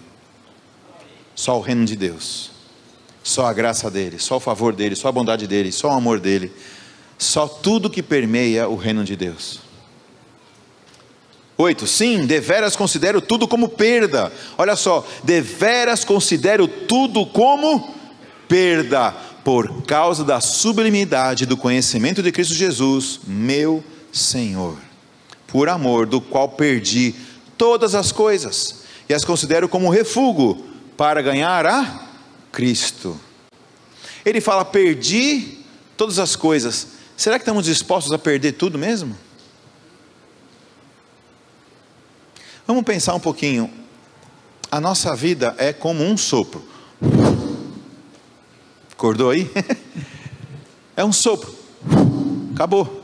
só o reino de Deus, só a graça dEle, só o favor dEle, só a bondade dEle, só o amor dEle, só tudo que permeia o reino de Deus. 8, sim, deveras considero tudo como perda. Olha só, deveras considero tudo como perda, por causa da sublimidade do conhecimento de Cristo Jesus, meu Senhor, por amor do qual perdi todas as coisas, e as considero como refúgio, para ganhar a Cristo. Ele fala: perdi todas as coisas. Será que estamos dispostos a perder tudo mesmo? Vamos pensar um pouquinho. A nossa vida é como um sopro. Acordou aí? É um sopro. Acabou.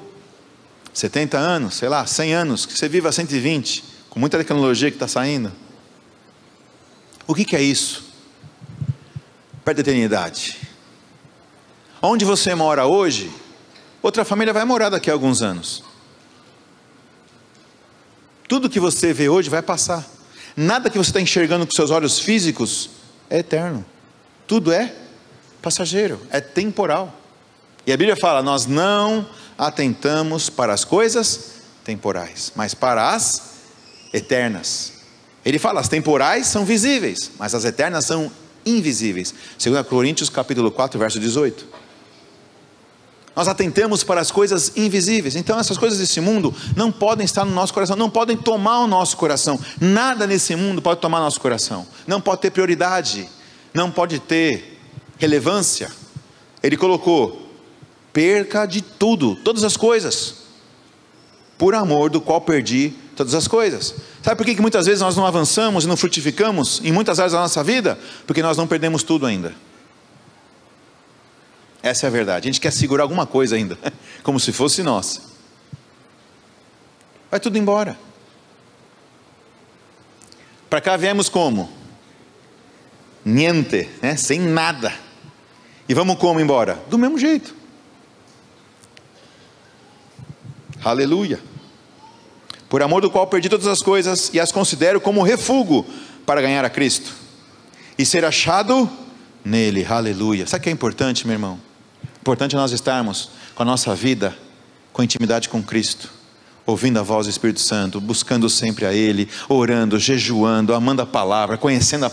70 anos, sei lá, 100 anos, que você vive a 120, com muita tecnologia que está saindo. O que é isso? Perto da eternidade. Onde você mora hoje, outra família vai morar daqui a alguns anos. Tudo que você vê hoje vai passar. Nada que você está enxergando com seus olhos físicos é eterno. Tudo é passageiro, é temporal. E a Bíblia fala: nós não atentamos para as coisas temporais, mas para as eternas. Ele fala: as temporais são visíveis, mas as eternas são invisíveis. 2 Coríntios capítulo 4, verso 18. Nós atentamos para as coisas invisíveis. Então essas coisas desse mundo não podem estar no nosso coração, não podem tomar o nosso coração. Nada nesse mundo pode tomar nosso coração. Não pode ter prioridade, não pode ter relevância. Ele colocou: perca de tudo, todas as coisas, por amor do qual perdi todas as coisas. Sabe por que muitas vezes nós não avançamos e não frutificamos em muitas áreas da nossa vida? Porque nós não perdemos tudo ainda. Essa é a verdade. A gente quer segurar alguma coisa ainda, como se fosse nossa. Vai tudo embora. Para cá viemos como? Niente, né? Sem nada. E vamos como embora? Do mesmo jeito. Aleluia. Por amor do qual perdi todas as coisas, e as considero como refúgio, para ganhar a Cristo, e ser achado nele. Aleluia. Sabe o que é importante, meu irmão? Importante nós estarmos com a nossa vida com intimidade com Cristo. ouvindo a voz do Espírito Santo, buscando sempre a Ele, orando, jejuando, amando a palavra, conhecendo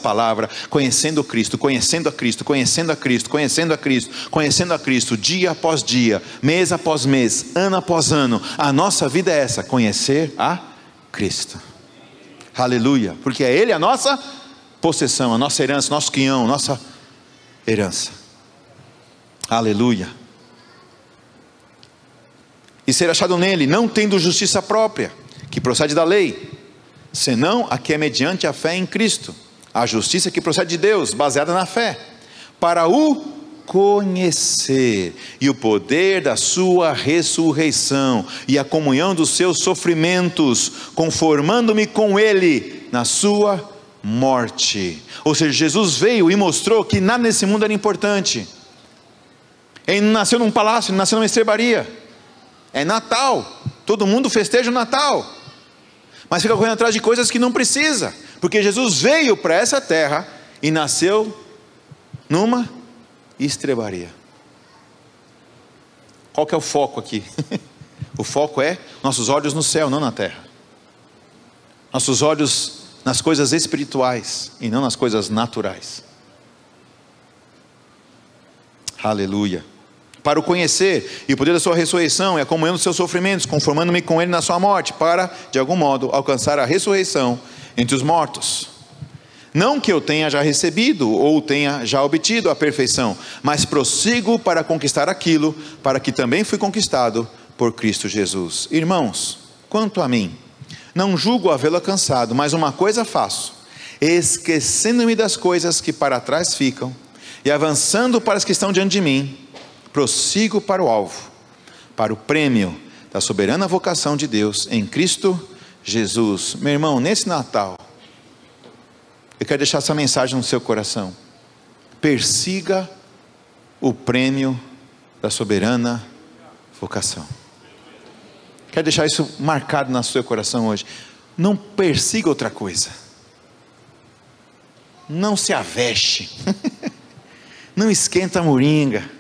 Cristo, conhecendo a Cristo, conhecendo a Cristo, conhecendo a Cristo, conhecendo a Cristo, dia após dia, mês após mês, ano após ano. A nossa vida é essa, conhecer a Cristo. Aleluia, porque é Ele a nossa possessão, a nossa herança, nosso quinhão, nossa herança. Aleluia. E ser achado nele, não tendo justiça própria, que procede da lei, senão a que é mediante a fé em Cristo, a justiça que procede de Deus, baseada na fé, para o conhecer, e o poder da sua ressurreição, e a comunhão dos seus sofrimentos, conformando-me com ele, na sua morte. Ou seja, Jesus veio e mostrou que nada nesse mundo era importante. Ele não nasceu num palácio, ele nasceu numa estrebaria. É Natal, todo mundo festeja o Natal, mas fica correndo atrás de coisas que não precisa, porque Jesus veio para essa terra e nasceu numa estrebaria. Qual que é o foco aqui? O foco é nossos olhos no céu, não na terra. Nossos olhos nas coisas espirituais e não nas coisas naturais. Aleluia. Para o conhecer, e o poder da sua ressurreição, e a comunhão dos seus sofrimentos, conformando-me com ele na sua morte, para, de algum modo, alcançar a ressurreição entre os mortos. Não que eu tenha já recebido, ou tenha já obtido a perfeição, mas prossigo para conquistar aquilo, para que também fui conquistado por Cristo Jesus. Irmãos, quanto a mim, não julgo havê-lo alcançado, mas uma coisa faço, esquecendo-me das coisas que para trás ficam, e avançando para as que estão diante de mim, prossigo para o alvo, para o prêmio da soberana vocação de Deus em Cristo Jesus. Meu irmão, nesse Natal, eu quero deixar essa mensagem no seu coração: persiga o prêmio da soberana vocação. Quero deixar isso marcado no seu coração hoje. Não persiga outra coisa, não se avexe, não esquenta a moringa,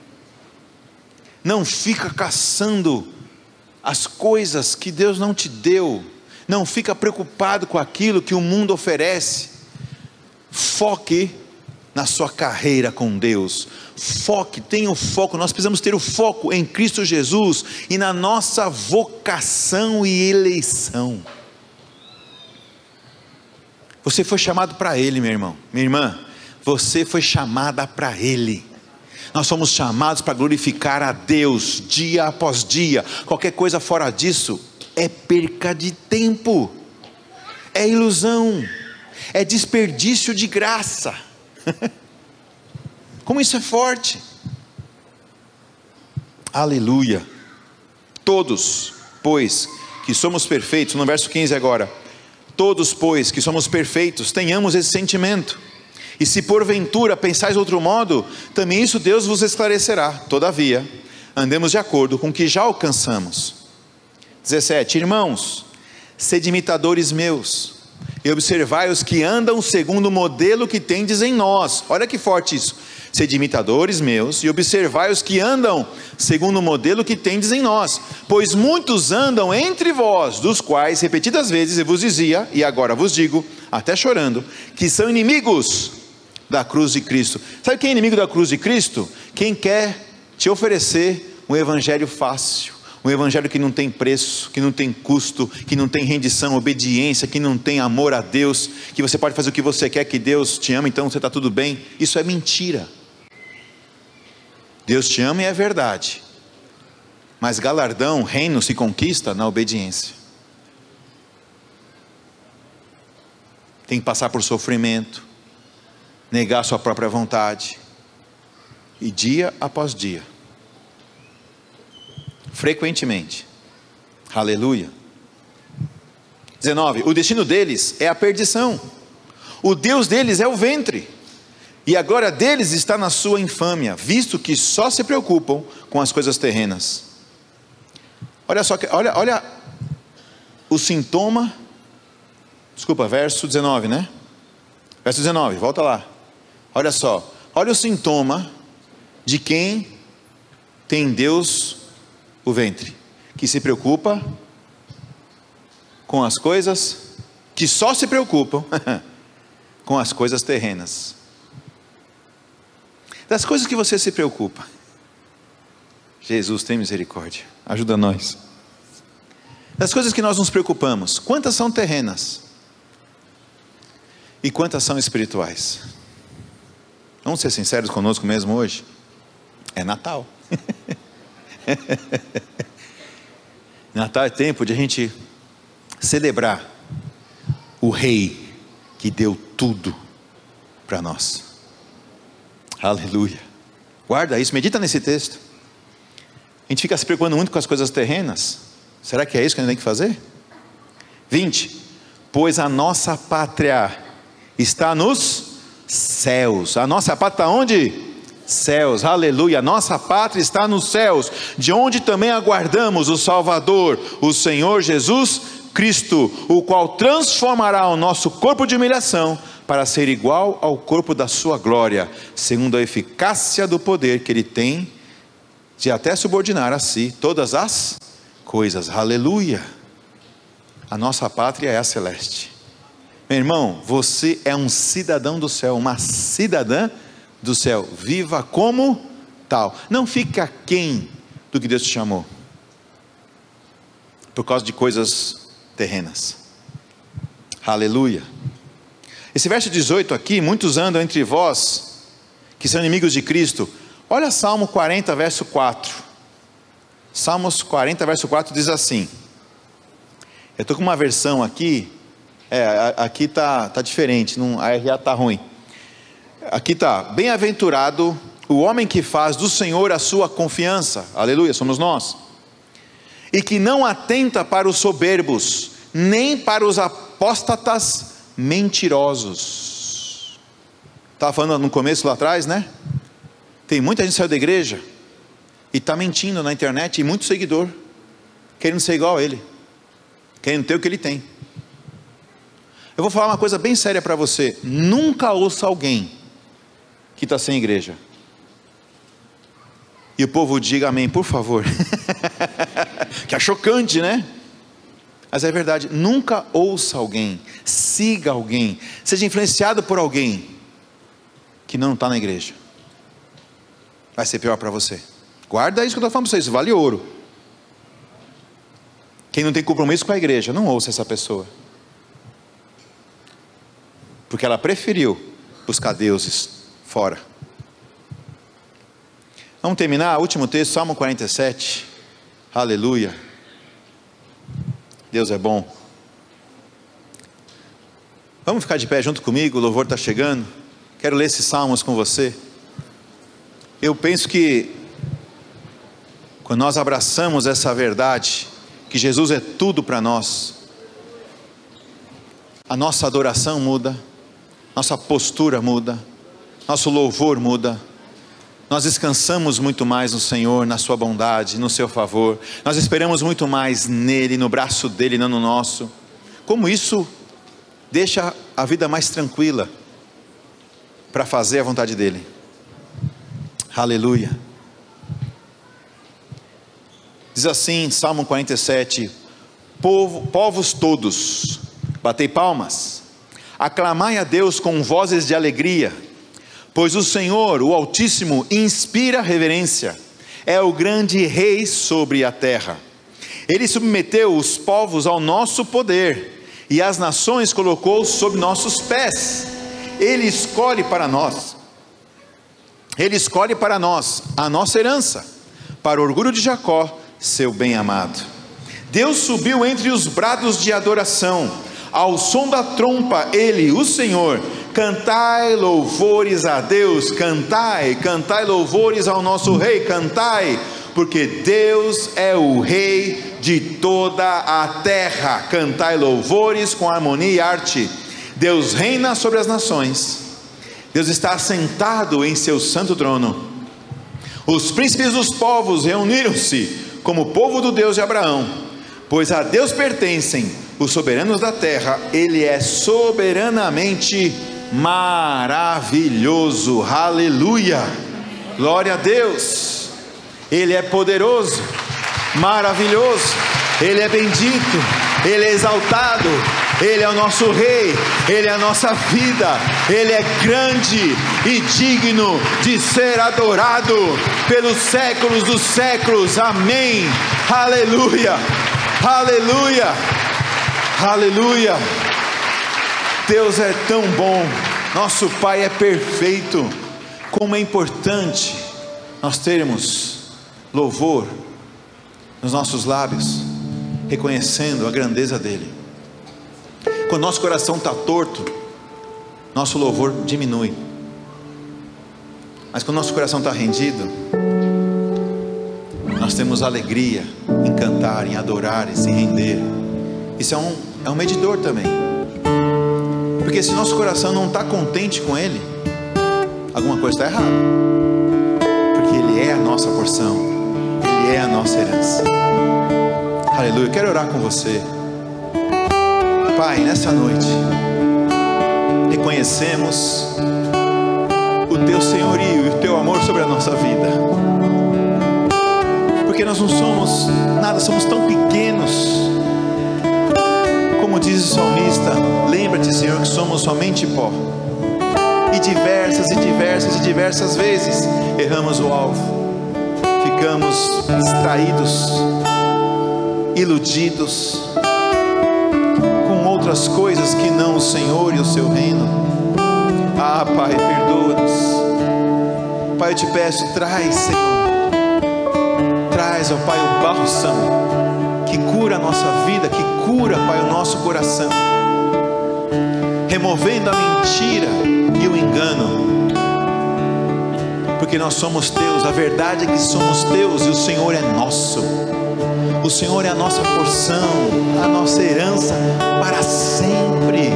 não fica caçando as coisas que Deus não te deu, não fica preocupado com aquilo que o mundo oferece. Foque na sua carreira com Deus, tenha o foco, nós precisamos ter o foco em Cristo Jesus, e na nossa vocação e eleição. Você foi chamado para Ele, meu irmão, minha irmã, você foi chamada para Ele. Nós somos chamados para glorificar a Deus, dia após dia. Qualquer coisa fora disso, é perca de tempo, é ilusão, é desperdício de graça. Como isso é forte. Aleluia. Todos, pois, que somos perfeitos, no verso 15 agora, todos, pois, que somos perfeitos, tenhamos esse sentimento, e se porventura pensais outro modo, também isso Deus vos esclarecerá. Todavia, andemos de acordo com o que já alcançamos. 17, irmãos, sede imitadores meus, e observai os que andam segundo o modelo que tendes em nós. Olha que forte isso. Sede imitadores meus, e observai os que andam segundo o modelo que tendes em nós. Pois muitos andam entre vós, dos quais repetidas vezes eu vos dizia, e agora vos digo, até chorando, que são inimigos da cruz de Cristo. Sabe quem é inimigo da cruz de Cristo? Quem quer te oferecer um evangelho fácil, um evangelho que não tem preço, que não tem custo, que não tem rendição, obediência, que não tem amor a Deus, que você pode fazer o que você quer, que Deus te ama, então você está tudo bem. Isso é mentira. Deus te ama e é verdade, mas galardão, reino se conquista na obediência. Tem que passar por sofrimento, negar sua própria vontade, e dia após dia, frequentemente. Aleluia. 19, o destino deles é a perdição, o Deus deles é o ventre, e a glória deles está na sua infâmia, visto que só se preocupam com as coisas terrenas. Olha só, olha o sintoma, desculpa, verso 19, né? Verso 19, volta lá. Olha só, olha o sintoma de quem tem Deus o ventre, que se preocupa com as coisas que só se preocupam com as coisas terrenas. Das coisas que você se preocupa, Jesus tem misericórdia, ajuda nós. Das coisas que nós nos preocupamos, quantas são terrenas? E quantas são espirituais? Vamos ser sinceros conosco mesmo hoje? É Natal. Natal é tempo de a gente celebrar o Rei que deu tudo para nós. Aleluia. Guarda isso, medita nesse texto. A gente fica se preocupando muito com as coisas terrenas. Será que é isso que a gente tem que fazer? 20. Pois a nossa pátria está nos céus. A nossa pátria está onde? Céus, aleluia. A nossa pátria está nos céus, de onde também aguardamos o Salvador, o Senhor Jesus Cristo, o qual transformará o nosso corpo de humilhação para ser igual ao corpo da sua glória, segundo a eficácia do poder que Ele tem de até subordinar a si todas as coisas. Aleluia. A nossa pátria é a celeste. Meu irmão, você é um cidadão do céu, uma cidadã do céu. Viva como tal. Não fique aquém do que Deus te chamou, por causa de coisas terrenas. Aleluia. Esse verso 18 aqui: muitos andam entre vós que são inimigos de Cristo. Olha Salmo 40 verso 4. Salmos 40 verso 4 diz assim. Eu estou com uma versão aqui, aqui está diferente, a RA está ruim. Aqui está: bem-aventurado o homem que faz do Senhor a sua confiança. Aleluia, somos nós. E que não atenta para os soberbos, nem para os apóstatas mentirosos. Estava falando no começo lá atrás, né? Tem muita gente que saiu da igreja e está mentindo na internet, e muito seguidor, querendo ser igual a ele, querendo ter o que ele tem. Eu vou falar uma coisa bem séria para você: nunca ouça alguém que está sem igreja e o povo diga amém, por favor. Que é chocante, né? Mas é verdade. Nunca ouça alguém, siga alguém, seja influenciado por alguém que não está na igreja. Vai ser pior para você. Guarda isso que eu estou falando para vocês, isso vale ouro. Quem não tem compromisso com a igreja, não ouça essa pessoa, porque ela preferiu buscar deuses fora. Vamos terminar, último texto, Salmo 47. Aleluia. Deus é bom. Vamos ficar de pé junto comigo, o louvor está chegando. Quero ler esses salmos com você. Eu penso que quando nós abraçamos essa verdade, que Jesus é tudo para nós, a nossa adoração muda, nossa postura muda, nosso louvor muda. Nós descansamos muito mais no Senhor, na sua bondade, no seu favor. Nós esperamos muito mais nele, no braço dele, não no nosso. Como isso deixa a vida mais tranquila para fazer a vontade dele. Aleluia. Diz assim, Salmo 47: povos todos, batei palmas, aclamai a Deus com vozes de alegria, pois o Senhor, o Altíssimo, inspira reverência, é o grande Rei sobre a terra. Ele submeteu os povos ao nosso poder, e as nações colocou sob nossos pés. Ele escolhe para nós a nossa herança, para o orgulho de Jacó, seu bem-amado. Deus subiu entre os brados de adoração, ao som da trompa, ele, o Senhor. Cantai louvores a Deus, cantai louvores ao nosso Rei, cantai, porque Deus é o Rei de toda a terra. Cantai louvores com harmonia e arte. Deus reina sobre as nações, Deus está assentado em seu santo trono. Os príncipes dos povos reuniram-se como povo do Deus de Abraão, pois a Deus pertencem os soberanos da terra. Ele é soberanamente maravilhoso. Aleluia, glória a Deus. Ele é poderoso, maravilhoso, ele é bendito, Ele é exaltado, Ele é o nosso Rei, Ele é a nossa vida, Ele é grande e digno de ser adorado pelos séculos dos séculos. Amém. Aleluia, aleluia, aleluia. Deus é tão bom, nosso Pai é perfeito. Como é importante nós termos louvor nos nossos lábios, reconhecendo a grandeza dEle. Quando nosso coração está torto, nosso louvor diminui. Mas quando nosso coração está rendido, nós temos alegria em cantar, em adorar, em se render. Isso é um medidor também. Porque se nosso coração não está contente com Ele, alguma coisa está errada. Porque Ele é a nossa porção, Ele é a nossa herança. Aleluia. Eu quero orar com você. Pai, nessa noite reconhecemos o Teu senhorio e o Teu amor sobre a nossa vida, porque nós não somos nada, somos tão pequenos. Como diz o salmista, lembra-te, Senhor, que somos somente pó, e diversas vezes erramos o alvo, ficamos distraídos, iludidos com outras coisas que não o Senhor e o seu reino. Ah, Pai, perdoa-nos. Pai, eu te peço, traz, Senhor, traz, ó Pai, o bálsamo que cura a nossa vida, que cura, Pai, o nosso coração, removendo a mentira e o engano, porque nós somos Teus. A verdade é que somos Teus e o Senhor é nosso. O Senhor é a nossa porção, a nossa herança para sempre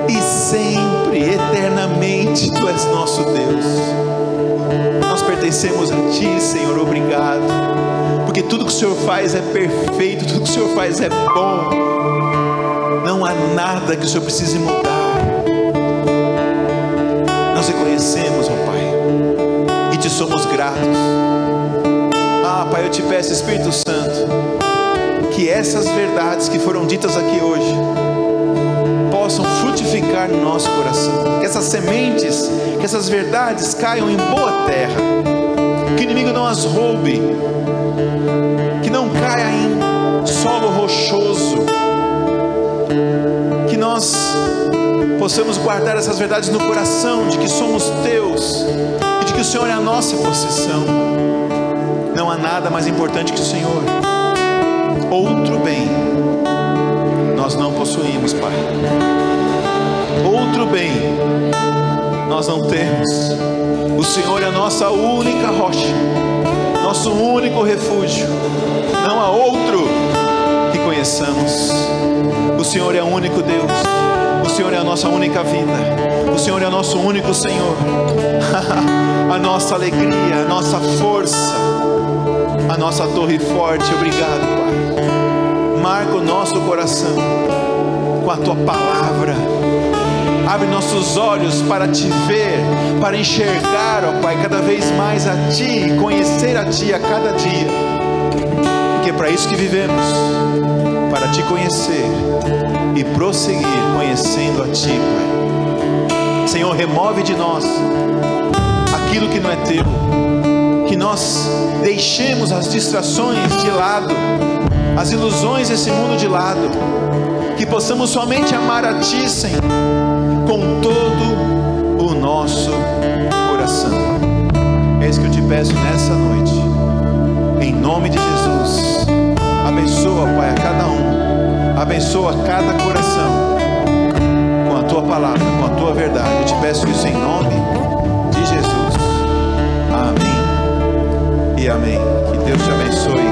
e sempre, eternamente. Tu és nosso Deus. Nós pertencemos a Ti, Senhor. Obrigado, porque tudo que o Senhor faz é perfeito, tudo que o Senhor faz é bom. Não há nada que o Senhor precise mudar. Nós reconhecemos, ó Pai, e Te somos gratos. Ah, Pai, eu Te peço, Espírito Santo, que essas verdades que foram ditas aqui hoje possam frutificar no nosso coração, que essas sementes, que essas verdades caiam em boa terra, que o inimigo não as roube, que não caia em solo rochoso, que nós possamos guardar essas verdades no coração, de que somos Teus e de que o Senhor é a nossa possessão. Não há nada mais importante que o Senhor. Outro bem nós não possuímos, Pai. Outro bem nós não temos. O Senhor é a nossa única rocha, nosso único refúgio. Não há outro que conheçamos. O Senhor é o único Deus. O Senhor é a nossa única vida. O Senhor é o nosso único Senhor. A nossa alegria, a nossa força, a nossa torre forte. Obrigado, Pai. Marca o nosso coração com a Tua palavra. Abre nossos olhos para Te ver, para enxergar, ó Pai, cada vez mais a Ti, conhecer a Ti a cada dia, porque é para isso que vivemos, para Te conhecer e prosseguir conhecendo a Ti, Pai. Senhor, remove de nós aquilo que não é Teu, que nós deixemos as distrações de lado, as ilusões desse mundo de lado, que possamos somente amar a Ti, Senhor, com todo o nosso coração. É isso que eu Te peço nessa noite, em nome de Jesus. Abençoa, Pai, a cada um, abençoa cada coração com a Tua palavra, com a Tua verdade. Eu Te peço isso em nome de Jesus. Amém e amém. Que Deus te abençoe.